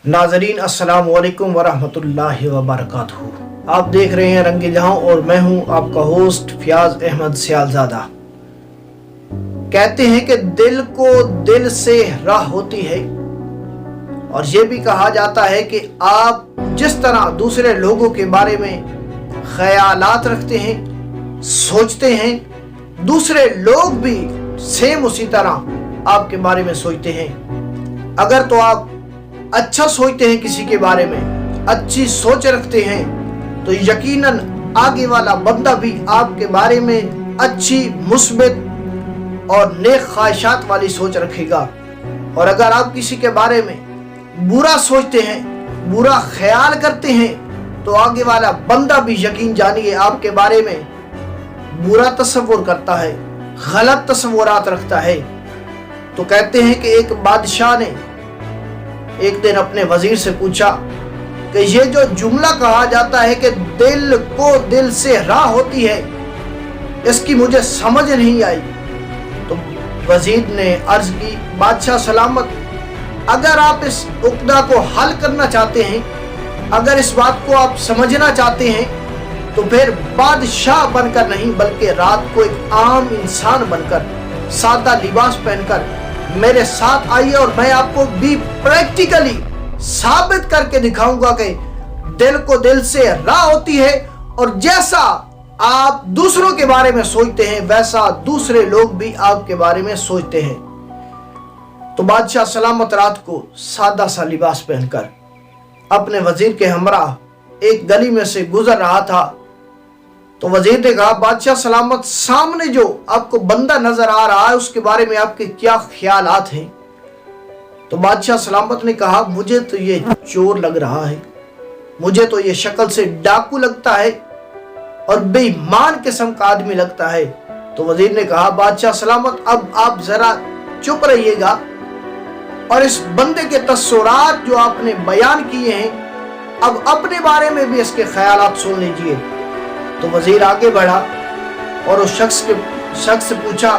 नाजरीन अस्सलाम वालेकुम वरहमतुल्लाहि वबरकातुहू। आप देख रहे हैं रंगे जहां और मैं हूं आपका होस्ट फयाज अहमद सियालजादा। कहते हैं कि दिल को दिल से राह होती है और ये भी कहा जाता है कि आप जिस तरह दूसरे लोगों के बारे में ख्यालात रखते हैं, सोचते हैं, दूसरे लोग भी सेम उसी तरह आपके बारे में सोचते हैं। अगर तो आप अच्छा सोचते हैं, किसी के बारे में अच्छी सोच रखते हैं, तो यकीनन आगे वाला बंदा भी आपके बारे में अच्छी मुस्बित और नेक ख्वाहिशात वाली सोच रखेगा। और अगर आप किसी के बारे में बुरा सोचते हैं, बुरा ख्याल करते हैं, तो आगे वाला बंदा भी यकीन जानिए आपके बारे में बुरा तस्वुर करता है, गलत तस्वुरात रखता है। तो कहते हैं कि एक बादशाह ने एक दिन अपने वजीर से पूछा कि ये जो जुमला कहा जाता है कि दिल को दिल से राह होती है, इसकी मुझे समझ नहीं आई। तो वजीर ने अर्ज की, बादशाह सलामत, अगर आप इस उक्दा को हल करना चाहते हैं, अगर इस बात को आप समझना चाहते हैं, तो फिर बादशाह बनकर नहीं बल्कि रात को एक आम इंसान बनकर, सादा लिबास पहनकर मेरे साथ आइए और मैं आपको भी प्रैक्टिकली साबित करके दिखाऊंगा कि दिल को दिल से राह होती है और जैसा आप दूसरों के बारे में सोचते हैं वैसा दूसरे लोग भी आपके बारे में सोचते हैं। तो बादशाह सलामत रात को सादा सा लिबास पहनकर अपने वजीर के हमरा एक गली में से गुजर रहा था। तो वजीर ने कहा, बादशाह सलामत, सामने जो आपको बंदा नजर आ रहा है उसके बारे में आपके क्या ख्यालात हैं? तो बादशाह सलामत ने कहा, मुझे तो ये चोर लग रहा है, मुझे तो ये शक्ल से डाकू लगता है और बेईमान किस्म का आदमी लगता है। तो वजीर ने कहा, बादशाह सलामत, अब आप जरा चुप रहिएगा और इस बंदे के तस्वुरात जो आपने बयान किए हैं, अब अपने बारे में भी इसके ख्यालात सुन लीजिए। तो वजीर आगे बढ़ा और उस शख्स से पूछा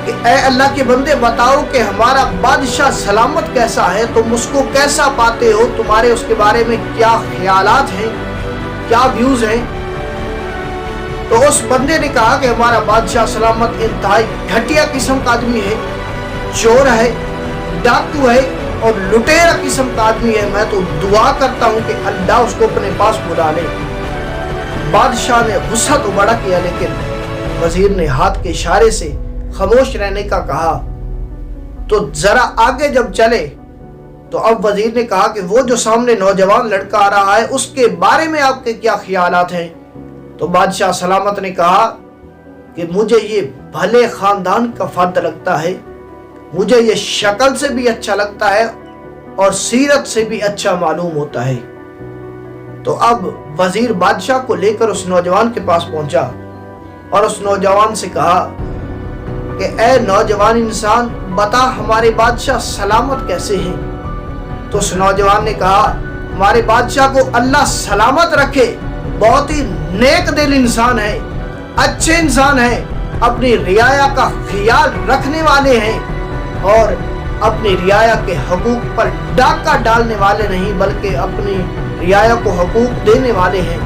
कि ऐ अल्लाह के बंदे, बताओ कि हमारा बादशाह सलामत कैसा है, तुम उसको कैसा पाते हो, तुम्हारे उसके बारे में क्या ख्यालात हैं, क्या व्यूज हैं? तो उस बंदे ने कहा कि हमारा बादशाह सलामत इंतहाई घटिया किस्म का आदमी है, चोर है, डाकू है और लुटेरा किस्म का आदमी है। मैं तो दुआ करता हूँ कि अल्लाह उसको अपने पास बुला ले। बादशाह ने गुस्सा तो बड़ा किया, लेकिन वजीर ने हाथ के इशारे से खामोश रहने का कहा। तो जरा आगे जब चले तो अब वजीर ने कहा कि वो जो सामने नौजवान लड़का आ रहा है उसके बारे में आपके क्या ख्यालात हैं? तो बादशाह सलामत ने कहा कि मुझे ये भले खानदान का फर्द लगता है, मुझे ये शक्ल से भी अच्छा लगता है और सीरत से भी अच्छा मालूम होता है। तो अब वजीर बादशाह को लेकर उस नौजवान के पास पहुंचा और उस नौजवान से कहा कि ऐ नौजवान इंसान, बता हमारे बादशाह सलामत कैसे हैं? तो उस नौजवान ने कहा, हमारे बादशाह को अल्लाह सलामत रखे, बहुत ही नेक दिल इंसान है, अच्छे इंसान है, अपनी रियाया का ख्याल रखने वाले हैं और अपनी रियाया के हकूक पर डाका डालने वाले नहीं बल्कि अपनी रियाया को हकूक देने वाले हैं।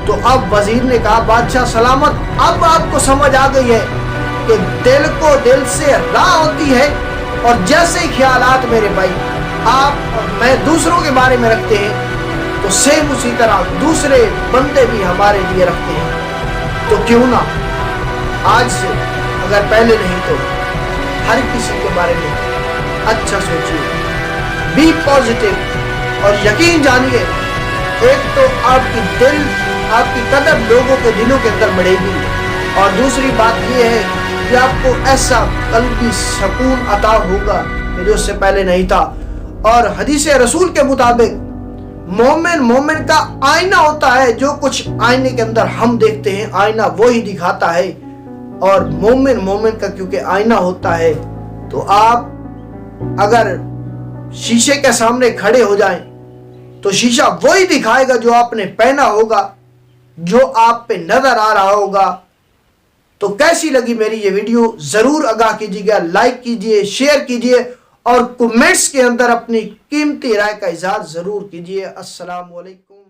तो अब वजीर ने कहा, बादशाह सलामत, अब आपको समझ आ गई है कि दिल को दिल से राह होती है और जैसे ख्यालात मेरे भाई आप और मैं दूसरों के बारे में रखते हैं, तो सेम उसी तरह दूसरे बंदे भी हमारे लिए रखते हैं। तो क्यों ना आज से, अगर पहले नहीं तो हर किसी के बारे में अच्छा सोचिए, बी पॉजिटिव और यकीन जानिए, एक तो आपकी कदर लोगों के दिलों के अंदर बढ़ेगी और दूसरी बात यह है कि आपको ऐसा कल्बी सुकून अता होगा कि जो उससे पहले नहीं था। और हदीस रसूल के मुताबिक मोमिन का आईना होता है, जो कुछ आईने के अंदर हम देखते हैं आईना वो ही दिखाता है। और मोमिन का क्योंकि आईना होता है, तो आप अगर शीशे के सामने खड़े हो जाएं तो शीशा वही दिखाएगा जो आपने पहना होगा, जो आप पे नजर आ रहा होगा। तो कैसी लगी मेरी ये वीडियो जरूर आगाह कीजिएगा, लाइक कीजिए, शेयर कीजिए اور کمنٹس کے اندر اپنی قیمتی رائے کا اظہار ضرور کیجیے۔ السلام علیکم۔